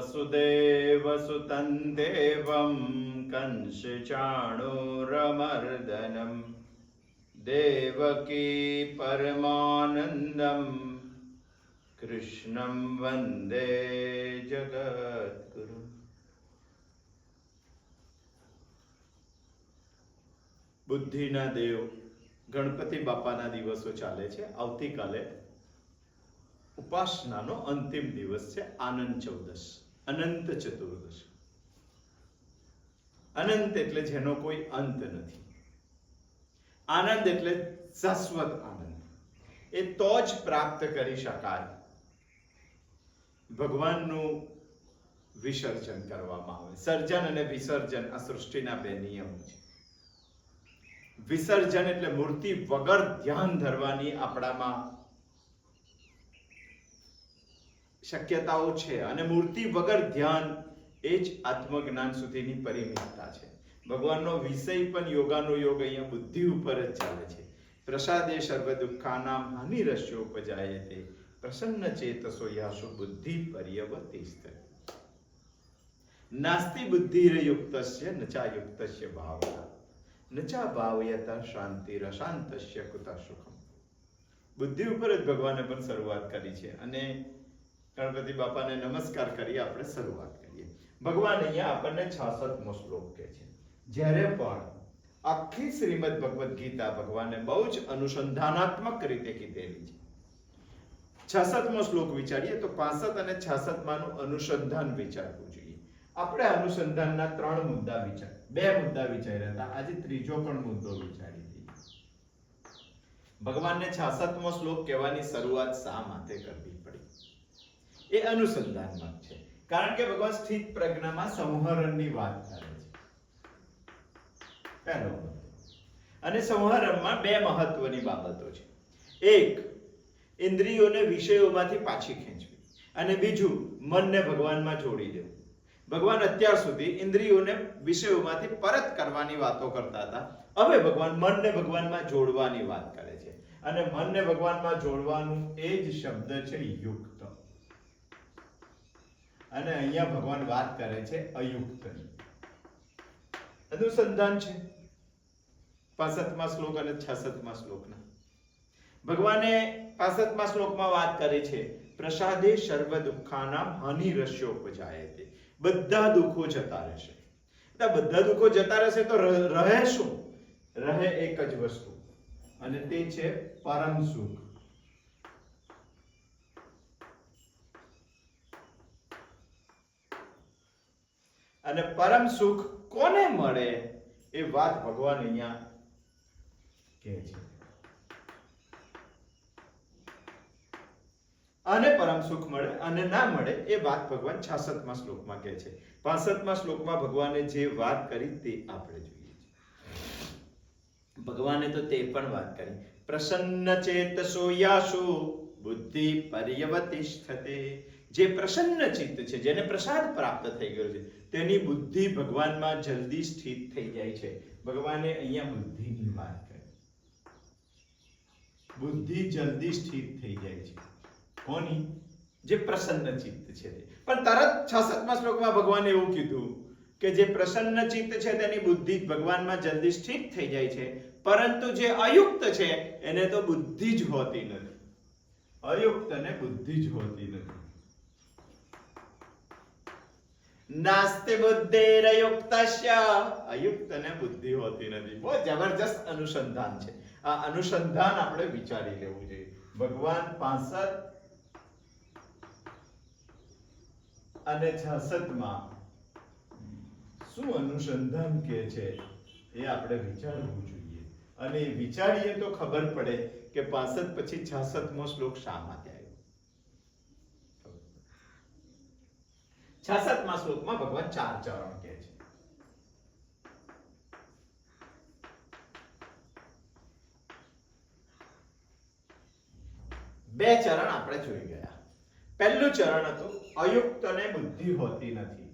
वसुदेवसुतं देवं कंसचाणूरमर्दनं देवकी परमानन्दं कृष्णं वन्दे जगद्गुरुम्। બુદ્ધિના દેવ ગણપતિ બાપાના દિવસો ચાલે છે। આવતીકાલે ઉપાસનાનો અંતિમ દિવસ છે, આનંદ ચૌદશ, અનંત ચતુર્દશ। અનંત એટલે જેનો કોઈ અંત નથી, આનંદ એટલે શાશ્વત આનંદ। એ તો જ પ્રાપ્ત કરી શકાય ભગવાનનું વિસર્જન કરવામાં આવે। સર્જન અને વિસર્જન આ સૃષ્ટિના બે નિયમો છે। વિસર્જન એટલે મૂર્તિ વગર ધ્યાન ધરવાની આપણામાં શક્યતાઓ છે, અને મૂર્તિ વગર ધ્યાન એ જ આત્મજ્ઞાન સુધીની પરિમિતતા છે। ભગવાનનો વિષય પણ યોગાનો યોગ અહીંયા બુદ્ધિ ઉપર જ ચાલે છે। પ્રસાદે સર્વ દુઃખાનામ હાનિરસ્યોપજાયતે પ્રસન્ન ચેતસો યાસુ બુદ્ધિ પર્યવતિષ્ઠ નાસ્તિ બુદ્ધિરયુક્તસ્ય નચાયુક્તસ્ય ભાવના નચા ભાવયત શાંતિર શાંતસ્ય કુતઃ સુખમ। બુદ્ધિ ઉપર જ ભગવાને પણ શરૂઆત કરી છે, અને ગણપતિ બાપાને નમસ્કાર કરી આપણે શરૂઆત કરીએ। ભગવાન અહીંયા આપણને 66મો શ્લોક કહે છે। જ્યારે પણ આખી શ્રીમદ ભગવદ્ ગીતા ભગવાને બહુ જ અનુસંધાનાત્મક રીતે કીધેલી છે। 66મો શ્લોક વિચારીએ તો 65 અને 66 માનું અનુસંધાન વિચારવું જોઈએ। આપણે અનુસંધાનના 3 મુદ્દા બે મુદ્દા વિચાર્યા હતા, આજે ત્રીજો પણ મુદ્દો વિચારી દઈએ। ભગવાનને 66મો શ્લોક કહેવાની શરૂઆત શા માટે કરવી પડી? એ અનુસંધાનમાં છે, કારણ કે ભગવાન સ્થિત પ્રજ્ઞામાં સંહરણની વાત કરે છે, પહેલો। અને સંહરણમાં બે મહત્વની બાબતો છે। એક, ઇન્દ્રિયોને વિષયોમાંથી પાછી ખેંચવી, અને બીજું, મનને ભગવાનમાં જોડી દેવું। ભગવાન અત્યાર સુધી ઇન્દ્રિયોને વિષયોમાંથી પરત કરવાની વાતો કરતા હતા, હવે ભગવાન મનને ભગવાનમાં જોડવાની વાત કરે છે, અને મનને ભગવાનમાં જોડવાનું એ જ શબ્દ છે યુક્ત, અને અહીંયા ભગવાન વાત કરે છે અયુક્તની। અનુસંધાન છે 65મા શ્લોક અને 66મા શ્લોકના। ભગવાને 65મા શ્લોકમાં વાત કરી છે પ્રસાદે સર્વ દુઃખાનામ હાનિરસ્યોપજાયતે, બધા દુઃખો જતા રહેશે। બધા દુઃખો જતા રહેશે તો રહે શું? રહે એક જ વસ્તુ, અને તે છે પરમ સુખ। અને પરમ સુખ કોને મળે એ વાત ભગવાન અહીંયા કહે છે। અને પરમ સુખ મળે અને ના મળે એ વાત ભગવાન 66મા શ્લોકમાં કહે છે। 65મા શ્લોકમાં ભગવાને જે વાત કરી તે આપણે જોઈએ છે। ભગવાને તો તે પણ વાત કરી, પ્રસન્ન ચેતસો યાસુ બુદ્ધિ પર્યવતિષ્ઠતે। જે પ્રસન્ન ચિત્ત છે, જેને પ્રસાદ પ્રાપ્ત થઈ ગયો છે, તેની બુદ્ધિ ભગવાનમાં જલ્દી સ્થિત થઈ જાય છે। ભગવાને અહીંયા બુદ્ધિની વાત કરી, બુદ્ધિ જલ્દી સ્થિત થઈ જાય છે। કોની? જે પ્રસન્ન ચિત્ત છે તે। પણ તરત 66મા શ્લોકમાં ભગવાને એવું કીધું કે જે પ્રસન્ન ચિત્ત છે તેની બુદ્ધિ ભગવાનમાં જલ્દી સ્થિત થઈ જાય છે, પરંતુ જે અયુક્ત છે એને તો બુદ્ધિ જ હોતી નથી। અયુક્તને બુદ્ધિ જ હોતી નથી। નાસ્તિ બુદ્ધિરયુક્તસ્ય, અયુક્તને બુદ્ધિ હોતી નથી। બહુ જબરજસ્ત અનુસંધાન છે। આ અનુસંધાન આપણે વિચારી લેવું જોઈએ। ભગવાન 65 અને 66માં શું અનુસંધાન કહે છે એ આપણે વિચારવું જોઈએ, અને વિચારીએ તો ખબર પડે કે 65 પછી 66મો શ્લોક શા માટે આવ્યો। 66મા શ્લોકમાં ભગવાન 4 ચરણ કહે છે। બે ચરણ આપણે જોઈ ગયા। પહેલું ચરણ હતું અયુક્તને બુદ્ધિ હોતી નથી।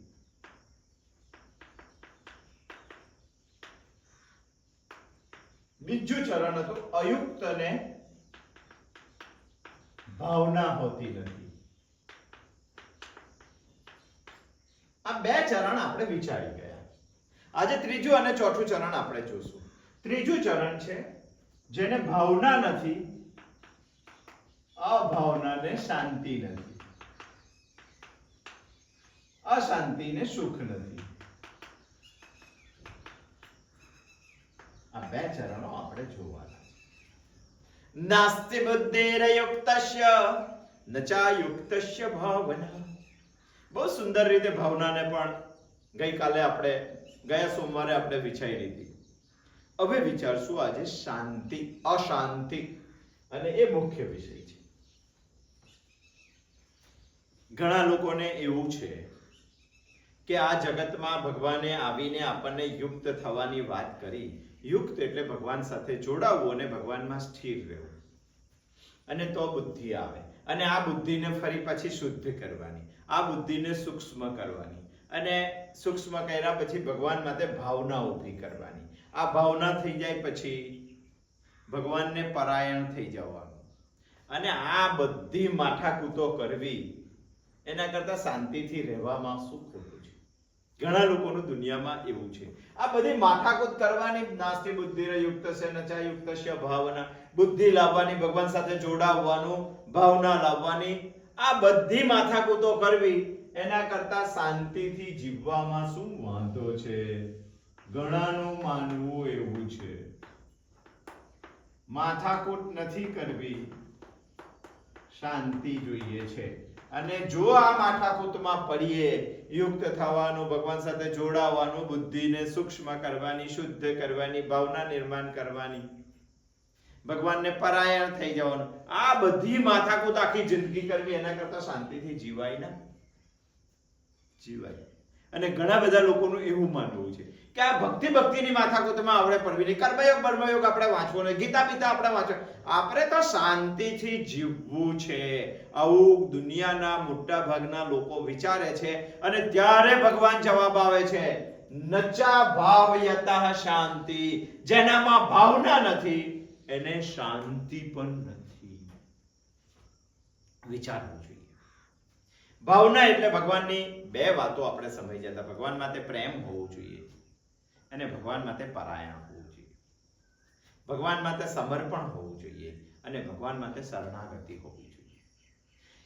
બીજું ચરણ હતું અયુક્તને ભાવના હોતી નથી। આ બે ચરણ આપણે વિચારી ગયા. આજે ત્રીજું અને ચોથું ચરણ આપણે જોશું. ત્રીજું ચરણ છે જેને ભાવના નથી, અભાવનાને શાંતિ નથી, અશાંતિને સુખ નથી. આ બે ચરણો આપણે જોવાના છે. નાસ્તિ બુદ્ધિર્યુક્તસ્ય ન ચાયુક્તસ્ય ભાવના. બહુ સુંદર રીતે ભાવનાને પણ ગઈકાલે આપણે ગયા સોમવારે આપણે વિચારી લીધી. હવે વિચારશું આજે શાંતિ, અશાંતિ, અને એ મુખ્ય વિષય છે. ઘણા લોકોને એવું છે કે આ જગતમાં ભગવાને આવીને આપણને યુક્ત થવાની વાત કરી. યુક્ત એટલે ભગવાન સાથે જોડાવવું અને ભગવાનમાં સ્થિર રહેવું, અને તો બુદ્ધિ આવે, અને આ બુદ્ધિને ફરી પછી શુદ્ધ કરવાની, આ બુદ્ધિને સૂક્ષ્મ કરવાની, અને સૂક્ષ્મ કર્યા પછી ભગવાન માટે ભાવના ઊભી કરવાની. આ ભાવના થઈ જાય પછી ભગવાનને પરાયણ થઈ જવાનું, અને આ બધી માથાકૂતો કરવી એના કરતા શાંતિથી રહેવામાં શું ખોટું છે? ઘણા લોકોનું દુનિયામાં એવું છે. આ બધી માથાકૂટ કરવાની, નાસ્તિ બુદ્ધિર્યુક્તસ્ય ન ચાયુક્તસ્ય ભાવના, બુદ્ધિ લાવવાની, ભગવાન સાથે જોડાવવાનું, ભાવના લાવવાની, આ બધી માથાકૂતો કરવી એના કરતા શાંતિથી જીવવામાં શું વાંધો છે? ઘણાનું માનવું એવું છે. માથાકૂટ નથી કરવી, શાંતિ જોઈએ છે. અને જો આ માથાકૂટમાં પડીએ, યુક્ત થવાનું, ભગવાન સાથે જોડાવાનું, બુદ્ધિને સૂક્ષ્મ કરવાની, શુદ્ધ કરવાની, ભાવના નિર્માણ કરવાની, ભગવાનને પરાયણ થઈ જવાનું, આ બધી માથાકૂટ આખી જિંદગી કરવી એના કરતા શાંતિથી જીવાય ના જીવાય. અને ઘણા બધા લોકોનું એવું માનવું છે કે આ ભક્તિની માથાકૂટમાં આપણે પડવી નહીં, કર્મયોગ બર્મયોગ આપણે વાંચવો નહીં, ગીતા બીતા આપણે વાંચવો, આપણે તો શાંતિથી જીવવું છે. આવું દુનિયાના મોટા ભાગના લોકો વિચારે છે, અને ત્યારે ભગવાન જવાબ આવે છે, નચા ભાવયતઃ શાંતિ. જેનામાં ભાવના નથી એને શાંતિ પણ નથી. વિચારવું જોઈએ. ભાવના એટલે ભગવાનની બે વાતો આપણે સમજી જતા. ભગવાન માટે પ્રેમ હોવો જોઈએ, અને ભગવાન માટે પરાયણ હોવું જોઈએ. ભગવાન માટે સમર્પણ હોવું જોઈએ, અને ભગવાન માટે શરણાગતિ હોવી જોઈએ.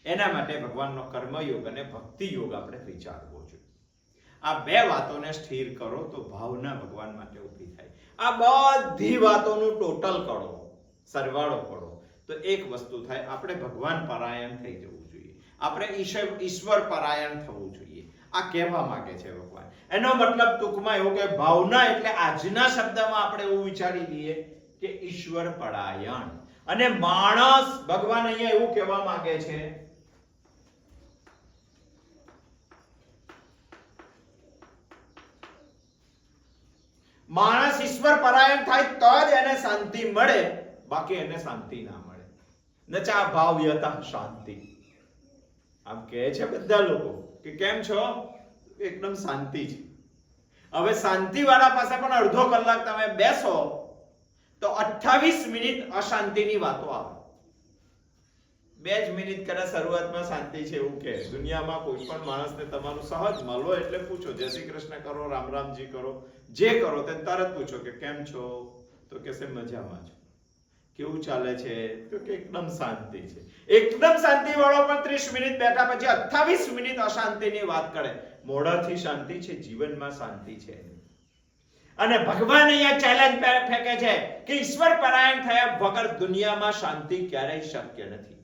એના માટે ભગવાનનો કર્મયોગ અને ભક્તિ યોગ આપણે વિચારવો જોઈએ. આ બે વાતોને સ્થિર કરો તો ભાવના ભગવાન માટે ઊભી થાય. આ બધી વાતોનું ટોટલ કરો, સરવાળો કરો તો એક વસ્તુ થાય, આપણે ભગવાન પરાયણ થઈ જવું જોઈએ, આપણે ઈશ્વર પરાયણ થવું જોઈએ. આ કહેવા માંગે છે ભગવાન. એનો મતલબ ટૂંકમાં એવું કે ભાવના એટલે આજના શબ્દમાં આપણે એવું વિચારી લઈએ કે ઈશ્વર પરાયણ. અને માણસ, ભગવાન અહીંયા એવું કહેવા માંગે છે માણસ ઈશ્વર પરાયણ થાય તો જ એને શાંતિ મળે, બાકી એને શાંતિ ના મળે. નચા ભાવયતઃ શાંતિ. આમ કહે છે બધા લોકો કે કેમ છો? એકદમ શાંતિ છે. હવે શાંતિ વાળા પાસે પણ અડધો કલાક તમે બેસો તો 28 મિનિટ અશાંતિની વાતો આવે. 2 જ મિનિટ કરે શરૂઆતમાં શાંતિ છે એવું કે. દુનિયામાં કોઈ પણ માણસને તમારું સહજ મળો એટલે પૂછો, જય શ્રી કૃષ્ણ કરો, રામ રામજી કરો, જે કરો તે તરત પૂછો કે કેમ છો? તો કહેશે મજામાં છો. કેવું ચાલે છે? તો કે એકદમ શાંતિ છે. એકદમ શાંતિ વાળો પણ 30 મિનિટ બેઠા પછી 28 મિનિટ અશાંતિની વાત કરે. મોઢાથી શાંતિ છે, જીવનમાં શાંતિ છે. અને ભગવાન અહીંયા ચેલેન્જ ફેંકે છે કે ઈશ્વર પરાયણ થયા વગર દુનિયામાં શાંતિ ક્યારેય શક્ય નથી.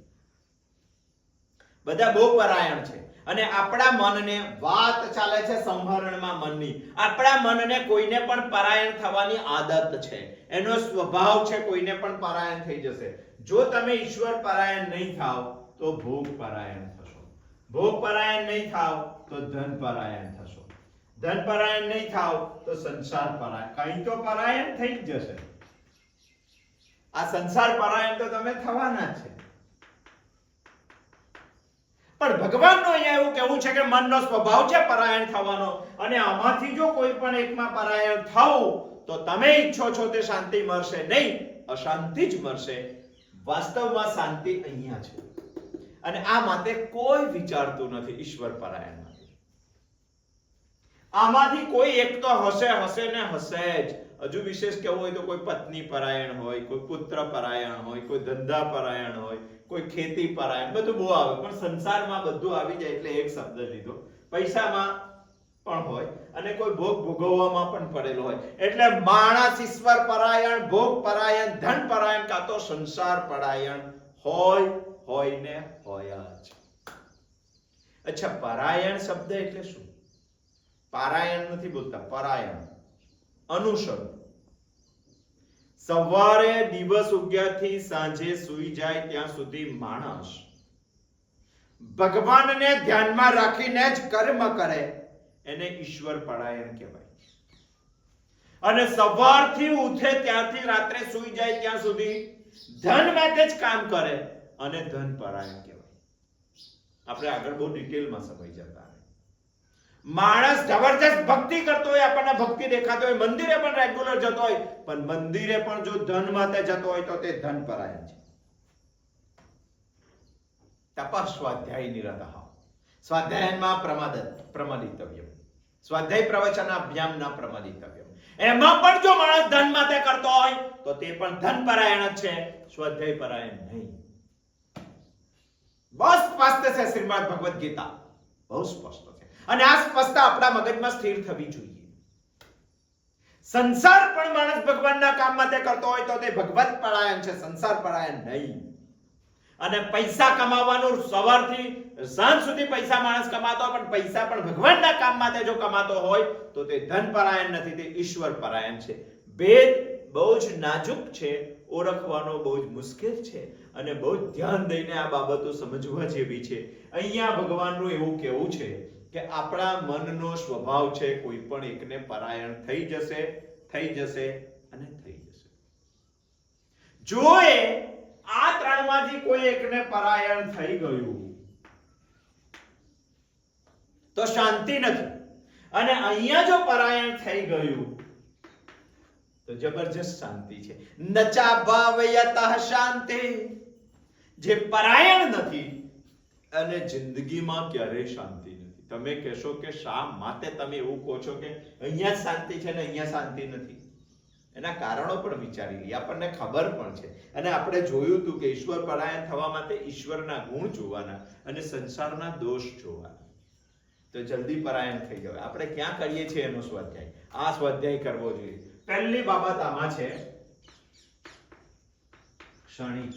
બધા બહુ પરાયણ છે, અને આપણા મનને વાત ચાલે છે સંભરણમાં મનની. આપણા મનને કોઈને પણ પરાયણ થવાની આદત છે, એનો સ્વભાવ છે કોઈને પણ પરાયણ થઈ જશે. જો તમે ઈશ્વર પરાયણ નહીં થાવ તો ભોગ પરાયણ થશો. ભોગ પરાયણ નહીં થાવ તો ધન પરાયણ થશો. ધન પરાયણ નહીં થાવ તો સંસાર પરાયણ, કઈ તો પરાયણ થઈ જ જશે. આ સંસાર પરાયણ તો તમે થવાના જ છે. પણ ભગવાનનો અહીંયા એવું કહેવું છે કે મનનો સ્વભાવ છે પરાયણ થવાનો, અને આમાંથી જો કોઈ પણ એકમાં પરાયણ થાવ તો તમે ઈચ્છો છો તે શાંતિ મળશે નહીં, અશાંતિ જ મળશે. વાસ્તવમાં શાંતિ અહીંયા છે, અને આ માટે કોઈ વિચારતું નથી ઈશ્વર પરાયણ માટે. આમાંથી કોઈ એક તો હશે ને હશે જ. હજુ વિશેષ કેવું હોય તો કોઈ પત્ની પરાયણ હોય, કોઈ પુત્ર પરાયણ હોય, કોઈ ધંધા પરાયણ હોય, કોઈ ખેતી પરાયણ, બધું બહુ આવે. પણ સંસારમાં બધું આવી જાય એટલે એક શબ્દ લીધો. પૈસામાં પણ હોય અને કોઈ ભોગ ભોગવવામાં પણ પડેલો હોય. એટલે માણસ ઈશ્વર પરાયણ, ભોગ પરાયણ, ધન પરાયણ કાં તો સંસાર પરાયણ હોય ને હોય જ. અચ્છા, પરાયણ શબ્દ એટલે શું? પારાયણ નથી બોલતા, પરાયણ. અનુસરણ. સવારે દિવસ ઉગ્યાથી સાંજે સૂઈ જાય ત્યાં સુધી માણસ ભગવાનને ધ્યાનમાં રાખીને જ કર્મ કરે, એને ઈશ્વર પરાયણ કહેવાય. અને સવારથી ઉઠે ત્યારથી રાત્રે સૂઈ જાય ત્યાં સુધી ધન માટે જ કામ કરે, અને ધન પરાયણ કહેવાય. આપણે આગળ બહુ ડિટેલમાં સમજી જતા. માણસ જબરજસ્ત ભક્તિ કરતો હોય, આપણને ભક્તિ દેખાતો હોય, મંદિરે પણ રેગ્યુલર જતો હોય, પણ મંદિરે પણ જો ધન માટે જતો હોય તો તે ધન પરાયણ છે. તપઃ સ્વાધ્યાય નિરતઃ. સ્વાધ્યાયમાં પ્રમાદિતવ્યમ. સ્વાધ્યાય પ્રવચનાભ્યામ ન પ્રમાદિતવ્યમ. એમાં પણ જો માણસ ધન માટે કરતો હોય તો તે પણ ધન પરાયણ જ છે, સ્વાધ્યાય પરાયણ નહીં. બહુ સ્પષ્ટ છે શ્રીમદ ભગવદ ગીતા, બહુ સ્પષ્ટ છે. અને આ સ્પષ્ટતા આપણા મગજમાં સ્થિર થવી જોઈએ. સંસાર પણ માણસ ભગવાનના કામ માટે કરતો હોય તો તે ભગવત પરાયણ છે, સંસાર પરાયણ નહીં. અને પૈસા કમાવાનું સવારથી સાંજ સુધી પૈસા માણસ કમાતો હોય, પણ પૈસા પણ ભગવાનના કામ માટે જો કમાતો હોય તો તે ધન પરાયણ નથી, તે ઈશ્વર પરાયણ છે. ભેદ બહુ જ નાજુક છે, ઓળખવાનો બહુ જ મુશ્કેલ છે, અને બહુ જ ધ્યાન દઈને આ બાબતો સમજવા જેવી છે. અહીંયા ભગવાનનું એવું કહેવું છે કે આપણા મનનો સ્વભાવ છે કોઈ પણ એકને પરાયણ થઈ જશે અને થઈ જશે. જો આ ત્રણમાંથી કોઈ એકને પરાયણ થઈ ગયું તો શાંતિ નથી, અને અહીંયા જો પરાયણ થઈ ગયું તો જબરજસ્ત શાંતિ છે. નચા ભાવયતઃ શાંતિ. જે પરાયણ નથી અને જિંદગીમાં ક્યારેય શાંતિ નથી. તમે કહેશો કે શા માટે તમે એવું કહો છો કે અહીંયા શાંતિ છે ને અહીંયા શાંતિ નથી? એના કારણો પણ વિચારી લઈએ, આપણને ખબર પણ છે. અને આપણે જોયું હતું કે ઈશ્વર પરાયણ થવા માટે ઈશ્વરના ગુણ જોવાના અને સંસારના દોષ જોવાના. તો જલ્દી પરાયણ થઈ જવાય. આપણે ક્યાં કરીએ છીએ એનો સ્વાધ્યાય? આ સ્વાધ્યાય કરવો જોઈએ. પહેલી બાબત આમાં છે ક્ષણિક.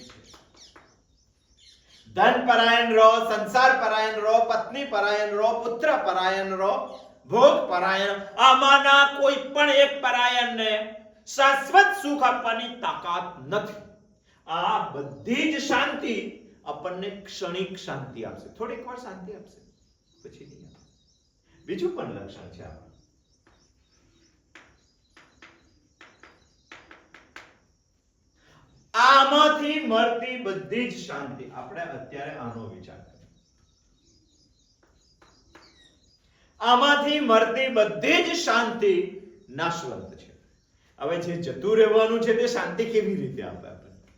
ધન પરાયણ રહો, સંસાર પરાયણ રહો, પત્ની પરાયણ રહો, પુત્ર પરાયણ રહો, ભોગ પરાયણ, આમાંના કોઈ પણ એક પરાયણને શાશ્વત સુખ આપવાની તાકાત નથી. આ બધી જ શાંતિ આપણને ક્ષણિક શાંતિ આપશે, થોડીક વાર શાંતિ આપશે, પછી નહીં આપે. બીજું પણ લક્ષણ છે આમાં. આમાંથી મળતી બધી જ શાંતિ, આપણે અત્યારે આનો વિચાર કરીએ, આમાંથી મળતી બધી જ શાંતિ નાશવંત છે. હવે જે જતું રહેવાનું છે તે શાંતિ કેવી રીતે આપે આપણને?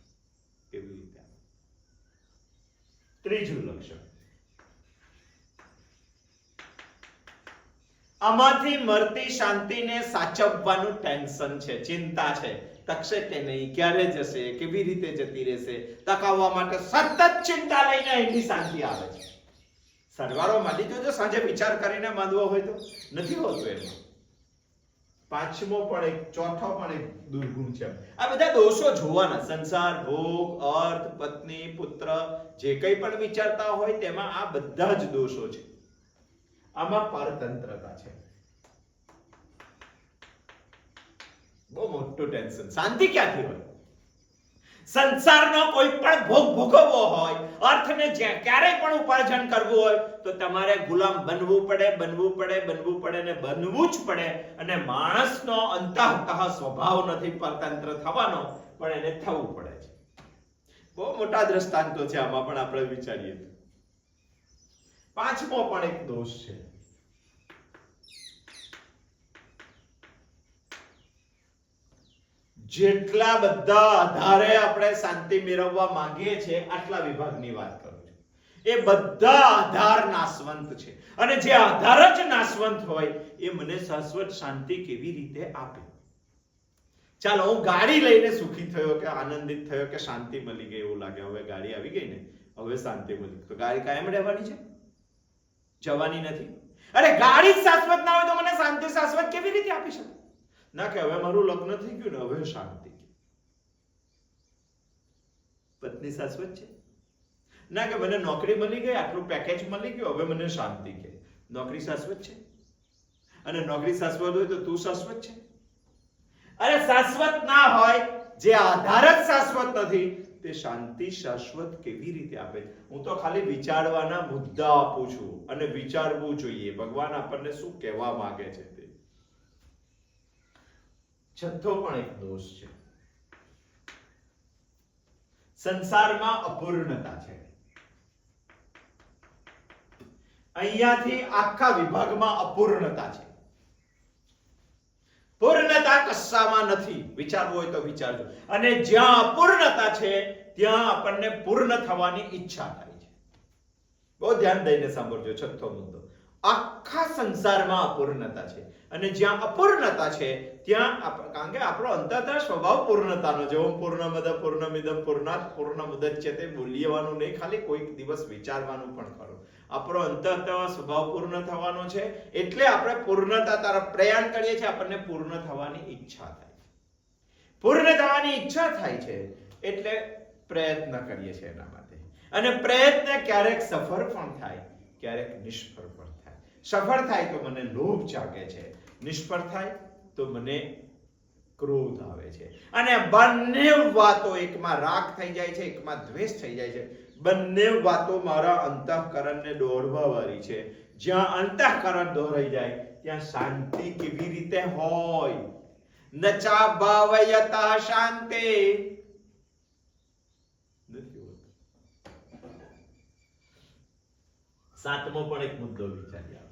કેવી રીતે આપે? ત્રીજું લક્ષણ, આમાંથી મળતી શાંતિને સાચવવાનું ટેન્શન છે, ચિંતા છે. તકશે કે નહીં, ક્યારે જશે, કેવી રીતે જતી રહેશે, તકાવવા માટે સતત ચિંતા લઈને એની શાંતિ આવે છે. સરવાળો માંડી જોજો, સાંજે વિચાર કરીને માંડવો હોય તો નથી હોતું એમાં. પાંચમો પણ એક, ચોથો પણ એક દુર્ગુણ છે. આ બધા દોષો જોવાના. સંસાર, ભોગ, અર્થ, પત્ની, પુત્ર, જે કંઈ પણ વિચારતા હોય તેમાં આ બધા જ દોષો છે. આમાં પરતંત્રતા છે, બહુ મોટું ટેન્શન. શાંતિ ક્યાંથી હોય? સંસારનો કોઈ પણ ભોગ ભોગવવો હોય, અર્થને ક્યારેય પણ ઉપાર્જન કરવું હોય તો તમારે ગુલામ બનવું પડે ને બનવું જ પડે. અને માણસનો અંતઃતઃ સ્વભાવ નથી પરતંત્ર થવાનો, પણ એને થવું પડે છે. બહુ મોટા દ્રષ્ટાંતો છે આમાં, પણ આપણે વિચારીએ. પાંચમો પણ એક દોષ છે, જેટલા બધા આધારે આપણે શાંતિ મેળવવા માંગીએ છીએ આટલા વિભાગની વાત કરું છું. એ બધા આધાર નાશવંત છે, અને જે આધાર જ નાશવંત હોય એ મને શાશ્વત શાંતિ કેવી રીતે આપે? ચાલો, હું ગાડી લઈને સુખી થયો કે આનંદિત થયો કે શાંતિ મળી ગઈ, એવું લાગે હવે ગાડી આવી ગઈ ને, હવે શાંતિ મળી. તો ગાડી કાયમ રહેવાની છે, જવાની નથી. અરે ગાડી જ શાશ્વત ના હોય તો મને શાંતિ શાશ્વત કેવી રીતે આપી શકે? ના કે હવે મારું લગ્ન થઈ ગયું ને, હવે શાંતિ. પત્ની શાશ્વત છે? ના કે મને નોકરી મળી ગઈ, આટલું પેકેજ મળી ગયું, હવે મને શાંતિ કે. નોકરી શાશ્વત છે? અને નોકરી શાશ્વત હોય તો તું શાશ્વત છે? અરે શાશ્વત ના હોય, જે આધાર જ શાશ્વત નથી, તે શાંતિ શાશ્વત કેવી રીતે આપે? હું તો ખાલી વિચારવાના મુદ્દા આપું છું, અને વિચારવું જોઈએ ભગવાન આપણને શું કહેવા માંગે છે તે. છઠ્ઠો પણ એક દોષ છે, સંસારમાં અપૂર્ણતા છે. અહીંયાથી આખા વિભાગમાં અપૂર્ણતા છે. પૂર્ણતા કશામાં નથી. વિચારવું હોય તો વિચારજો. અને જ્યાં અપૂર્ણતા છે ત્યાં આપણને પૂર્ણ થવાની ઈચ્છા થાય છે. બહુ ધ્યાન દઈને સાંભળજો. છઠ્ઠો મુદ્દો, આખા સંસારમાં અપૂર્ણતા છે, અને જ્યાં અપૂર્ણતા છે ત્યાં કારણ કે આપણો અંતરતઃ સ્વભાવ પૂર્ણતાનો છે. ઓમ પૂર્ણમદ પૂર્ણમિદં પૂર્ણાત પૂર્ણમુદચ્યતે બોલવાનું નહીં, ખાલી કોઈક દિવસ વિચારવાનું પણ ખરું. આપણો અંતરતઃ સ્વભાવ પૂર્ણ થવાનો છે, એટલે આપણે પૂર્ણતા તરફ પ્રયાણ કરીએ છીએ. આપણને પૂર્ણ થવાની ઈચ્છા થાય છે. પૂર્ણ થવાની ઈચ્છા થાય છે એટલે પ્રયત્ન કરીએ છીએ એના માટે. અને પ્રયત્ન ક્યારેક સફળ પણ થાય, ક્યારેક નિષ્ફળ પણ થાય. સફળ થાય તો મને લોભ જાગે છે, નિષ્ફળ થાય તો મને ક્રોધ આવે છે. અને બંને વાતો, એકમાં રાગ થઈ જાય છે, એકમાં દ્વેષ થઈ જાય છે. બંને વાતો મારા અંતઃકરણને દોરવા વાળી છે. જ્યાં અંતઃકરણ દોરાઈ જાય ત્યાં શાંતિ કેવી રીતે હોય? નચા ભાવયતા શાંતે નથી હોતું. સાતમો પણ એક મુદ્દો વિચારીએ આપણે.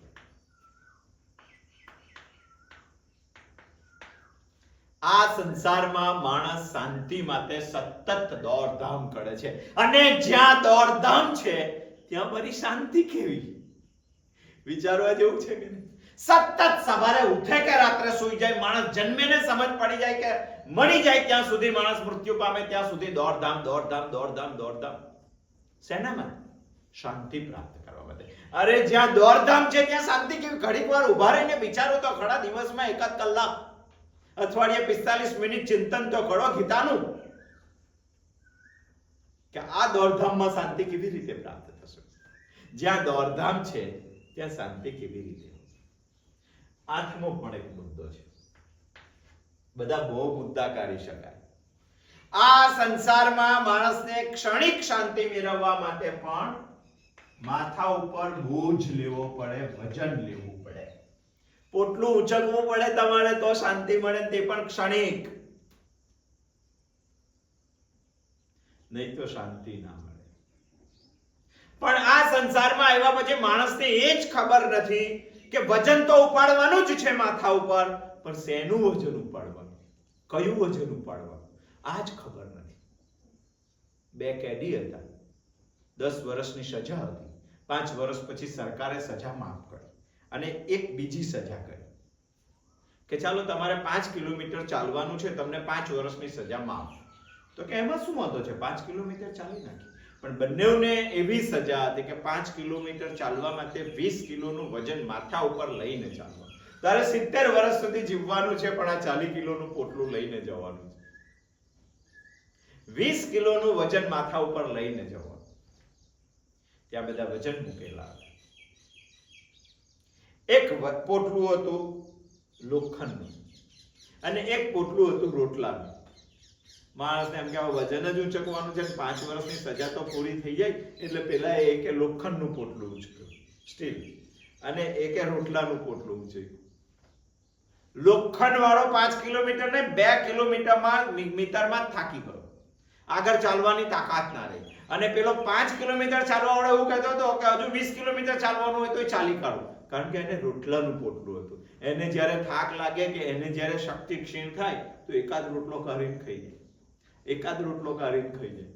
આ સંસારમાં માણસ શાંતિ માટે સતત દોડધામ કરે છે, અને જ્યાં દોડધામ છે ત્યાં મારી શાંતિ કેવી? વિચારવા જેવું છે કે નહીં? સતત સવારે ઉઠે કે રાત્રે સૂઈ જાય, માણસ જન્મે ને સમજ પડી જાય કે મળી જાય ત્યાં સુધી, માણસ મૃત્યુ પામે ત્યાં સુધી દોડધામ દોડધામ દોડધામ દોડધામ. શેનામાં? શાંતિ પ્રાપ્ત કરવા માટે. અરે જ્યાં દોડધામ છે ત્યાં શાંતિ કેવી? ઘડીક વાર ઉભા રહીને વિચારો તો ખરા. દિવસમાં એકાદ કલાક, અઠવાડિયે 45 મિનિટ ચિંતન તો કરો ગીતાનું, કે આ દોડધામમાં શાંતિ કેવી રીતે પ્રાપ્ત થશે? જ્યાં દોડધામ છે ત્યાં શાંતિ કેવી રીતે? આઠમો પણ એક મુદ્દો છે. બધા બહુ મુદ્દા કાઢી શકાય. આ સંસારમાં માણસને ક્ષણિક શાંતિ મેળવવા માટે પણ માથા ઉપર બોજ લેવો પડે, વજન લેવું પડે, પોટલું ઉચકવું પડે તમારે તો શાંતિ મળે, તે પણ ક્ષણિક. નહીં તો શાંતિ ના મળે. પણ આ સંસારમાં આવ્યા પછી માણસને એ જ ખબર નથી કે વજન તો ઉપાડવાનું જ છે માથા ઉપર, પણ શેનું વજન ઉપાડવાનું, કયું વજન ઉપાડવાનું, આ જ ખબર નથી. બે કેદી હતા, 10 વર્ષની સજા હતી. 5 વર્ષ પછી સરકારે સજા માફ કરી અને એક બીજી સજા કરી કે ચાલો તમારે 5 કિલોમીટર ચાલવાનું છે, તમને 5 વર્ષની સજા માફ. તો કે એમાં શું વાંધો છે, 5 કિલોમીટર ચાલી નાખી. પણ બંનેને એવી સજા હતી કે 5 કિલોમીટર ચાલવા માટે 20 કિલોનું વજન માથા ઉપર લઈને ચાલવા. તારે 70 વર્ષ સુધી જીવવાનું છે, પણ આ 40 કિલોનું પોટલું લઈને જવાનું છે. 20 કિલોનું વજન માથા ઉપર લઈને જવાનું. ત્યાં બધા વજન મૂકેલા હતા. એક પોટલું હતું લોખંડનું અને એક પોટલું હતું રોટલાનું. માણસને એમ કે વજન જ ઉંચકવાનું છે, 5 વર્ષની સજા તો પૂરી થઈ જાય એટલે પેલા એકે લોખંડનું પોટલું ઉંચક્યું, સ્ટીલ, અને એકે રોટલાનું પોટલું ઉંચક્યું. લોખંડ વાળો 5 કિલોમીટર ને 2 કિલોમીટરમાં મીટરમાં થાકી ગયો, આગળ ચાલવાની તાકાત ના રહી. અને પેલો 5 કિલોમીટર ચાલવા વાળો એવું કહેતો હતો કે હજુ 20 કિલોમીટર ચાલવાનું હોય તો ચાલી કાઢું, કારણ કે એને રોટલાનું પોટલું હતું. એને જ્યારે થાક લાગે કે એને જ્યારે શક્તિ ક્ષીણ થાય તો એકાદ રોટલો કાઢીને ખાઈ જાય, એકાદ રોટલો કાઢીને ખાઈ જાય.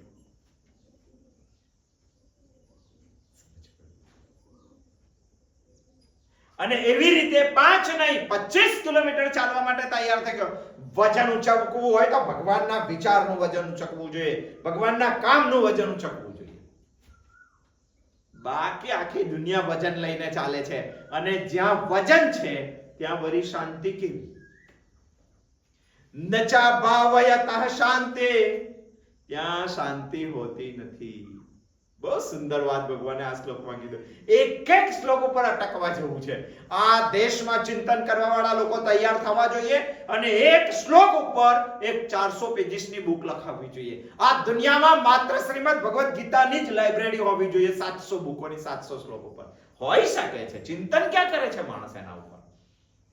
અને એવી રીતે 5 નહીં 25 કિલોમીટર ચાલવા માટે તૈયાર થઈ ગયો. વજન ઉચકવું હોય તો ભગવાનના વિચારનું વજન ઉચકવું જોઈએ, ભગવાનના કામનું વજન ઉચકવું જોઈએ. બાકી આખી દુનિયા વજન લઈને ચાલે છે, અને જ્યાં વજન છે ત્યાં વળી શાંતિ કેવી? નચા ભાવયતઃ શાંતિ, ત્યાં શાંતિ હોતી નથી. બહુ સુંદર વાત ભગવાને આ શ્લોકમાં કીધું. એક એક શ્લોક ઉપર અટકવા જેવું છે. આ દેશમાં ચિંતન કરવા વાળા લોકો તૈયાર થવા જોઈએ, અને એક શ્લોક ઉપર એક 400 પેજીસની બુક લખાવવી જોઈએ. આ દુનિયામાં માત્ર શ્રીમદ ભગવદ ગીતાની જ લાઇબ્રેરી હોવી જોઈએ, 700 બુકોની 700 શ્લોક ઉપર. હોઈ શકે છે. ચિંતન ક્યાં કરે છે માણસ એના ઉપર?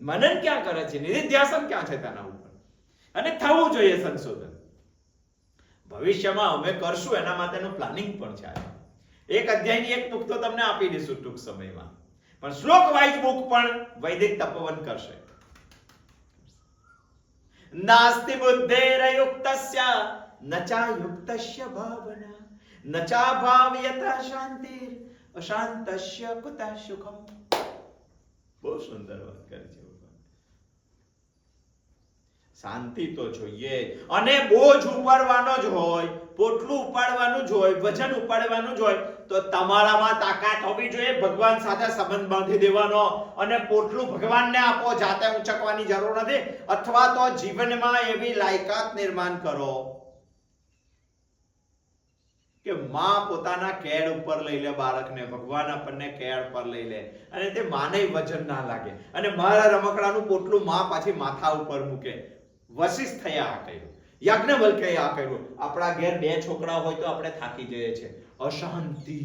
મનન ક્યાં કરે છે? નિધિધ્યાસન ક્યાં છે તેના ઉપર? અને થવું જોઈએ સંશોધન. ભવિષ્યમાં અમે કરશું, એના માટેનું પ્લાનિંગ પણ છે. એક અધ્યાયની એક બુક તો તમને આપી દઈશું ટૂંક સમયમાં, પણ શ્લોક વાઇઝ બુક પણ વૈદિક તપોવન કરશે. નાસ્તિ બુદ્ધેરયુક્તસ્ય નચા યુક્તસ્ય ભાવના નચા ભાવયતઃ શાંતિર અશાંતસ્ય કુતઃ સુખમ. બહુ સુંદર વાત કરી છે. શાંતિ તો જોઈએ, અને બોજ ઉપાડવાનો જ હોય, પોટલું ઉપાડવાનું જ હોય, વજન ઉપાડવાનું જ હોય, તો તમારામાં તાકાત હોવી જોઈએ ભગવાન સાથે સંબંધ બાંધી દેવાનો. અને પોટલું ભગવાનને આપો, જાતે ઉંચકવાની જરૂર નથી. અથવા તો જીવનમાં એવી લાયકાત નિર્માણ કરો કે માં પોતાના કેળ ઉપર લઈ લે બાળકને, ભગવાન આપણને કેળ પર લઈ લે, અને તે માને વજન ના લાગે. અને મારા રમકડાનું પોટલું માં પાછી માથા ઉપર મૂકે. વશિષ્ઠએ આ કર્યું, યાજ્ઞવલ્ક્યએ આ કર્યું. આપણા ઘેર 2 છોકરા હોય તો આપણે થાકી જઈએ છે, અશાંતિ.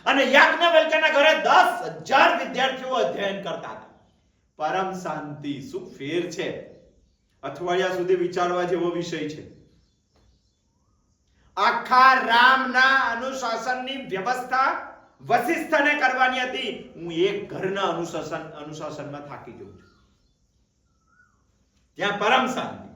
અને યાજ્ઞવલ્ક્યના ઘરે 10,000 વિદ્યાર્થીઓ અધ્યયન કરતા હતા. પરમ શાંતિ. શું ફેર છે? અઠવાડિયા સુધી વિચારવા જેવો વિષય છે. આખા રામના અનુશાસનની વ્યવસ્થા વશિષ્ઠને કરવાની હતી. હું એક ઘરના અનુશાસનમાં થાકી જઉં છું. ત્યાં પરમ શાંતિ.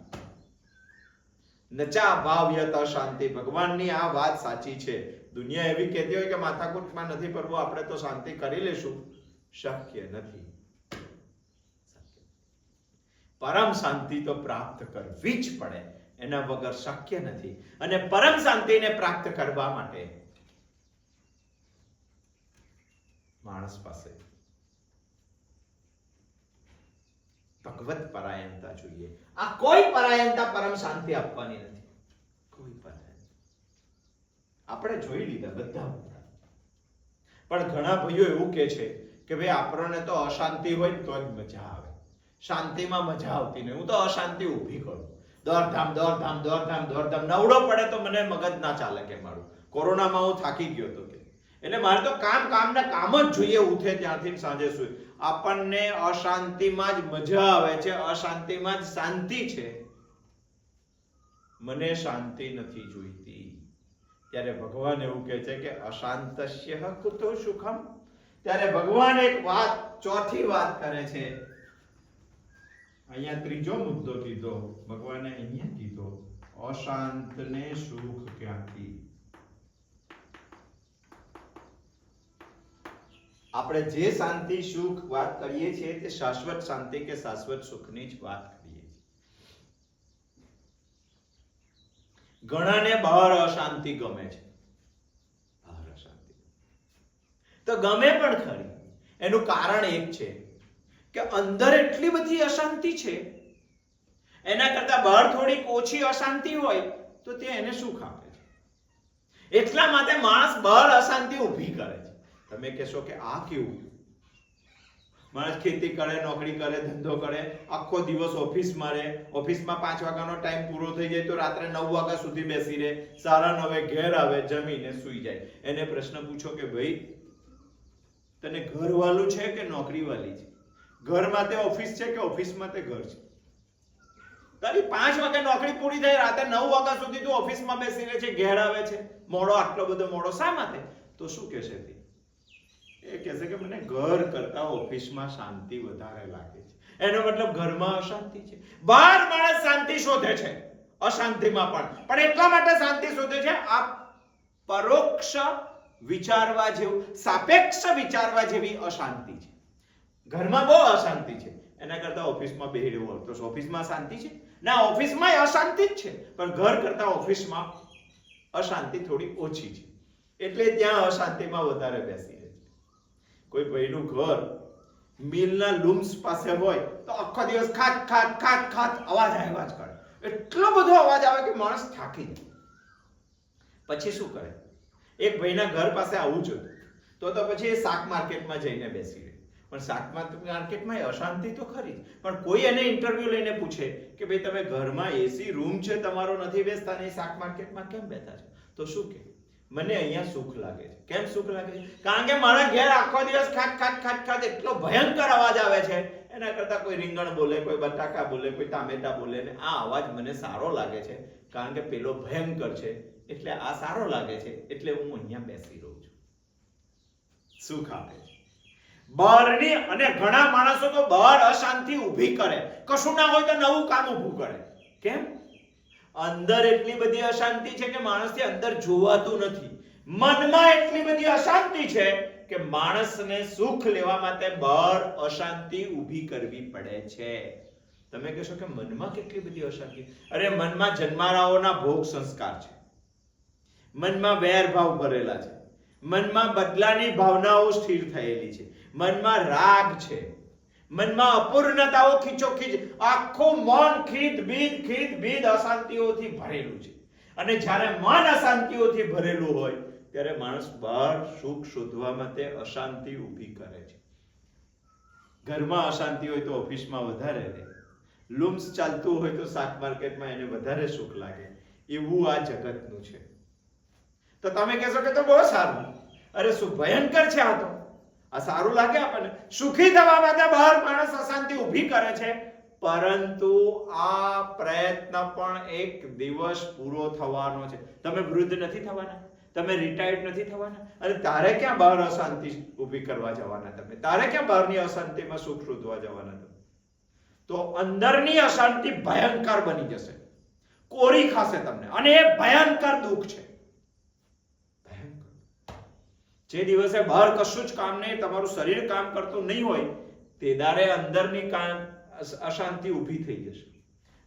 નચા ભાવયતઃ શાંતિ. ભગવાનની આ વાત સાચી છે. દુનિયા એવી કહેતી હોય કે માથાકૂટમાં નથી પડવું, આપણે તો શાંતિ કરી લેશું. શક્ય નથી. પરમ શાંતિ તો પ્રાપ્ત કરવી જ પડે, એના વગર શક્ય નથી. અને પરમ શાંતિને પ્રાપ્ત કરવા માટે માણસ પાસે ભગવત પરાયણતા જોઈએ. આ કોઈ પરાયણતા પરમ શાંતિ આપવાની નથી. કોઈ પરાયણતા આપણે જોઈ લીધા બધા. પણ ઘણા ભાઈઓ એવું કહે છે કે ભાઈ આપણને તો અશાંતિ હોય તો જ મજા આવે, શાંતિમાં મજા આવતી નહીં. હું તો અશાંતિ ઊભી કરું, દોડધામ દોડધામ દોડધામ દોડધામ. નવડો પડે તો મને મગજ ના ચાલે કે મારું. કોરોનામાં હું થાકી ગયો હતો કે, એટલે મારે તો કામ ને કામ જ જોઈએ. ઉઠે ત્યાંથી સાંજે સુઈ. આપણને અશાંતિમાં જ મજા આવે છે, અશાંતિમાં જ શાંતિ છે. મને શાંતિ નથી જોઈતી. ત્યારે ભગવાન એવું કહે છે કે અશાંતસ્ય કુતો સુખમ. ત્યારે ભગવાન એક વાત, ચોથી વાત કરે છે. અહીંયા ત્રીજો મુદ્દો કીધો ભગવાને, અહીંયા કીધો અશાંતને સુખ ક્યાંથી? આપણે જે શાંતિ સુખ વાત કરીએ છીએ તે શાશ્વત શાંતિ કે શાશ્વત સુખની જ વાત કરીએ છીએ. ઘણાને બહાર અશાંતિ ગમે છે. બહાર અશાંતિ તો ગમે પણ ખરી. એનું કારણ એક છે કે અંદર એટલી બધી અશાંતિ છે, એના કરતા બહાર થોડીક ઓછી અશાંતિ હોય તો તે એને સુખ આપે છે. એટલા માટે માણસ બહાર અશાંતિ ઊભી કરે છે. તમે કહેશો કે આ કેવું? માણસ ખેતી કરે, નોકરી કરે, ધંધો કરે, આખો દિવસ ઓફિસમાં રહે, ઓફિસમાં 5 વાગ્યાનો ટાઈમ પૂરો થઈ જાય તો રાત્રે 9 વાગ્યા સુધી બેસી રહે, 9:30 ઘેર આવે, જમીને સૂઈ જાય. એને પ્રશ્ન પૂછો કે ભાઈ તને ઘર વાળું છે કે નોકરી વાળી છે? ઘર માટે ઓફિસ છે કે ઓફિસમાં તે ઘર છે? તારી 5 વાગે નોકરી પૂરી થાય, રાતે 9 વાગ્યા સુધી તું ઓફિસમાં બેસી રહે છે, ઘેર આવે છે મોડો. આટલો બધો મોડો શા માટે? તો શું કહેશે તે? એ કહેશે કે મને ઘર કરતા ઓફિસમાં શાંતિ વધારે લાગે છે. એનો મતલબ ઘરમાં અશાંતિ છે. બહાર માણસ શાંતિ શોધે છે, અશાંતિમાં પણ એટલા માટે શાંતિ શોધે છે આ પરોક્ષ વિચારવા જેવું, સાપેક્ષ વિચારવા જેવી અશાંતિ છે. ઘરમાં બહુ અશાંતિ છે, એના કરતા ઓફિસમાં બેહી હોય તો ઓફિસમાં શાંતિ છે ના, ઓફિસમાં અશાંતિ જ છે, પણ ઘર કરતા ઓફિસમાં અશાંતિ થોડી ઓછી છે, એટલે ત્યાં અશાંતિમાં વધારે બેસી રહે છે. કોઈ ભાઈનું ઘર મિલના લૂમ્સ પાસે હોય તો આખો દિવસ ખાટ ખાટ ખાટ ખાટ અવાજ આવ્યા જ કરે, એટલો બધો અવાજ આવે કે માણસ થાકી જાય. પછી શું કરે? એક ભાઈના ઘર પાસે આવું જોયું તો પછી એ શાક માર્કેટમાં જઈને બેસી રહે, પણ શાક માર્કેટમાં અશાંતિ તો ખરી, પણ કોઈ એને ઇન્ટરવ્યુ લઈને પૂછે કે ભાઈ તમે ઘરમાં એસી રૂમ છે તમારો નથી બેસતા ને શાક માર્કેટમાં કેમ બેઠા છો, તો શું કે મને અહીંયા સુખ લાગે છે. કેમ સુખ લાગે છે? કારણ કે મારા ઘેર આખો દિવસ ખાટ ખાટ ખાટ ખાટ એટલો ભયંકર અવાજ આવે છે, એના કરતા કોઈ રીંગણ બોલે, કોઈ બટાકા બોલે, કોઈ ટામેટા બોલે ને આ અવાજ મને સારો લાગે છે, કારણ કે પેલો ભયંકર છે એટલે આ સારો લાગે છે, એટલે હું અહીંયા બેસી રહું છું. સુખ આપે છે બહારની. અને ઘણા માણસો તો બહાર અશાંતિ ઊભી કરે, કશું ના હોય તો નવું કામ ઊભું કરે. કેમ? અંદર એટલી બધી અશાંતિ છે કે માણસથી અંદર જોવાતું નથી. મનમાં એટલી બધી અશાંતિ છે કે માણસને સુખ લેવા માટે બહાર અશાંતિ ઊભી કરવી પડે છે. તમે કહેશો કે મનમાં કેટલી બધી અશાંતિ? અરે મનમાં જન્મારાઓના ભોગ સંસ્કાર છે, મનમાં વેર ભાવ ભરેલા છે, મનમાં બદલાની ભાવનાઓ સ્થિર થયેલી છે, મનમાં રાગ છે, મનમાં અપૂર્ણતાઓ ખીચોખીચ, આખું મન ખીદ બીદ અશાંતિઓથી ભરેલું છે. અને જ્યારે મન અશાંતિઓથી ભરેલું હોય ત્યારે માણસ બહાર સુખ શોધવા માટે અશાંતિ ઊભી કરે છે. ઘરમાં અશાંતિ હોય તો ઓફિસમાં વધારે રહે, લૂમ્સ ચાલતું હોય તો શાક માર્કેટમાં એને વધારે સુખ લાગે. એવું આ જગતનું છે. તો તમે કહેશો કે તો બહુ સારું. અરે શું ભયંકર છે આ! તો આ સારું લાગે આપણને? સુખી થવા માટે બહાર માણસ અશાંતિ ઊભી કરે છે, પરંતુ આ પ્રયત્ન પણ એક દિવસ પૂરો થવાનો છે. તમે વૃદ્ધ નથી થવાના, તમે રિટાયર્ડ નથી થવાના, અને તારે ક્યાં બહાર અશાંતિ ઊભી કરવા જવાના? તમે તારે ક્યાં બહારની અશાંતિમાં સુખ શોધવા જવાના? તમે તો અંદરની અશાંતિ ભયંકર બની જશે, કોરી ખાશે તમને, અને એ ભયંકર દુઃખ છે. જે દિવસે બહાર કશું જ કામ નહીં, તમારું શરીર કામ કરતું નહીં હોય, તે દારે અંદરની અશાંતિ ઊભી થઈ જશે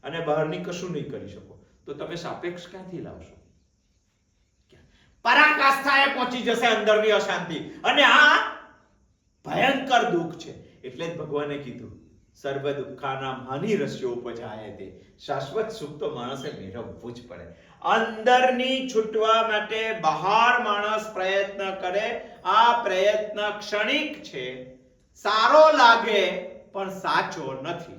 અને બહારની કશું નહીં કરી શકો. તો તમે સાપેક્ષ ક્યાંથી લાવશો? પરાકાષ્ઠાએ પહોંચી જશે અંદરની અશાંતિ, અને આ ભયંકર દુઃખ છે. એટલે જ ભગવાને કીધું સર્વ દુઃખાનામ હાનિરસ્યો ઉપજાયતે. શાશ્વત સુખ તો માણસે મેળવવું જ પડે. અંદરની છૂટવા માટે બહાર માણસ પ્રયત્ન કરે, આ પ્રયત્ન ક્ષણિક છે, સારો લાગે પણ સાચો નથી.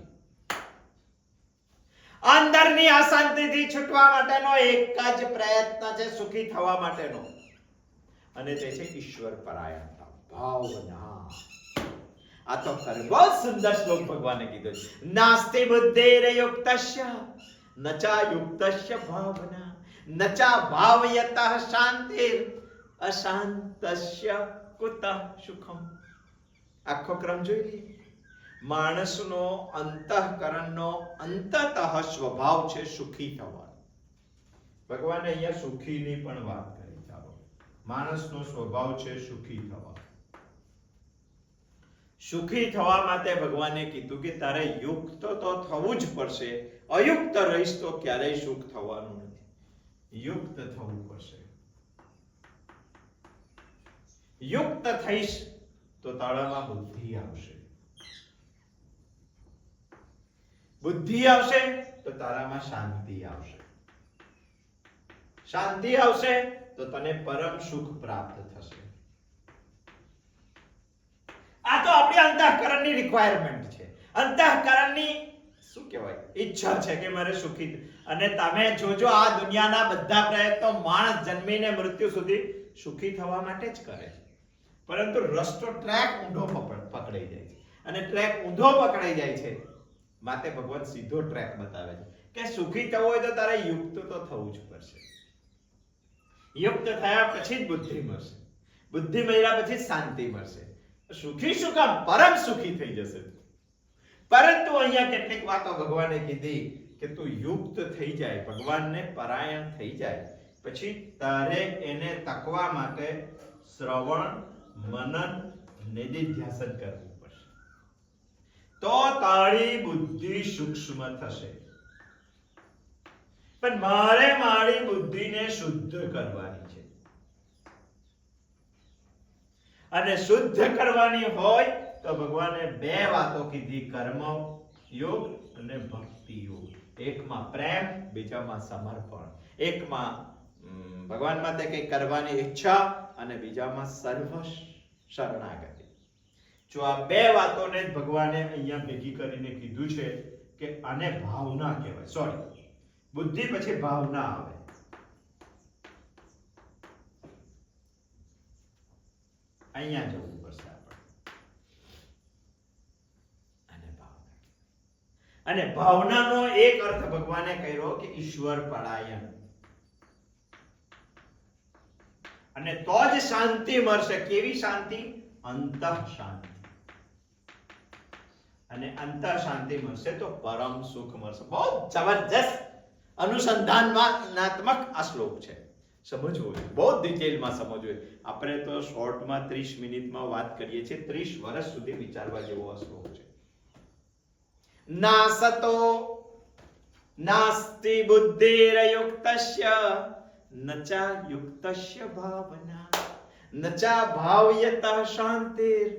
અંદરની અશાંતિથી છૂટવા માટેનો એક જ પ્રયત્ન છે, સુખી થવા માટેનો, અને તે છે ઈશ્વર પરાયણતા, ભાવના. આ તો બહુ સુંદર શ્લોક ભગવાને કીધો છે. નાસ્તિ બુદ્ધિર્યુક્તસ્ય નચા યુક્તસ્ય ભાવના નચા ભાવયતઃ શાંતિર અશાંતસ્ય કુતઃ સુખમ. આખો ક્રમ જોઈ લઈએ. માણસનો અંતઃકરણનો અંતતઃ સ્વભાવ છે સુખી થવાનો. ભગવાને અહીંયા સુખીની પણ વાત કરી. ચાલો, માણસનો સ્વભાવ છે સુખી થવાનો. સુખી થવા માટે ભગવાને કીધું કે તારે યુક્ત તો થવું જ પડશે, અયુક્ત રહીશ તો ક્યારેય સુખ થવાનું નથી. યુક્ત થવું પડશે. યુક્ત થઈશ તો તારામાં બુદ્ધિ આવશે. બુદ્ધિ આવશે તો તારામાં શાંતિ આવશે. શાંતિ આવશે તો તને પરમ સુખ પ્રાપ્ત થશે. આ તો આપણી અંતઃકરણની રિક્વાયરમેન્ટ છે, અંતઃકરણની શું કહેવાય ઈચ્છા છે કે મારે સુખી. અને તમે જોજો આ દુનિયાના બધા પ્રયત્નો માણસ જન્મીને મૃત્યુ સુધી સુખી થવા માટે જ કરે છે, પરંતુ રસ્તો ટ્રેક ઊંધો પકડાઈ જાય છે, અને ટ્રેક ઊંધો પકડાઈ જાય છે માટે ભગવાન સીધો ટ્રેક બતાવે છે કે સુખી થવું હોય તો તારે યુક્ત તો થવું જ પડશે. યુક્ત થયા પછી જ બુદ્ધિ મળશે, બુદ્ધિ મળ્યા પછી શાંતિ મળશે. સુખી શું કામ? પરમ સુખી થઈ જશે. પરંતુ અહીંયા કેટલીક વાતો ભગવાને કીધી કે તું યુક્ત થઈ જાય, ભગવાનને પરાયણ થઈ જાય, પછી તારે એને તકવા માટે શ્રવણ, મનન, નિધિધ્યાસન કરવું પડશે. તો તારી બુદ્ધિ સૂક્ષ્મ થશે. પણ મારે મારી બુદ્ધિને શુદ્ધ કરવાની છે, અને શુદ્ધ કરવાની હોય તો ભગવાને બે વાતો કીધી, કર્મ યોગ અને ભક્તિ યોગ. એકમાં પ્રેમ, બીજામાં સમર્પણ. એકમાં ભગવાન માટે કંઈ કરવાની ઈચ્છા અને બીજામાં સર્વ શરણાગતિ. જો આ બે વાતોને જ ભગવાને અહીંયા ભેગી કરીને કીધું છે કે આને ભાવના કહેવાય. સોરી, બુદ્ધિ પછી ભાવના આવે. અહીંયા જવું પડશે આપણે. અને ભાવનાનો એક અર્થ ભગવાને કર્યો કે ઈશ્વર પરાયણ. અને તો જ શાંતિ મળશે. કેવી શાંતિ? અંતઃ શાંતિ. અને અંતઃ શાંતિ મળશે તો પરમ સુખ મળશે. બહુ જબરજસ્ત અનુસંધાનાત્મક આ શ્લોક છે. સમજવું જોઈએ, બહુ ડિટેલમાં સમજવું જોઈએ. આપણે તો શોર્ટમાં 30 મિનિટમાં વાત કરીએ છીએ. 30 વર્ષ સુધી વિચારવા જેવો આ શ્લોક છે. નાસતો નાસ્તિ બુદ્ધિરયુક્તસ્ય નચા યુક્તસ્ય ભાવના નચા ભાવ્યતઃ શાંતિર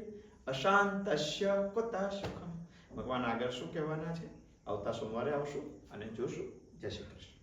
અશાંતસ્ય કુતઃ સુખમ. ભગવાન આગળ શું કહેવાના છે આવતા સોમવારે આવશું અને જોશું. જય શ્રી કૃષ્ણ.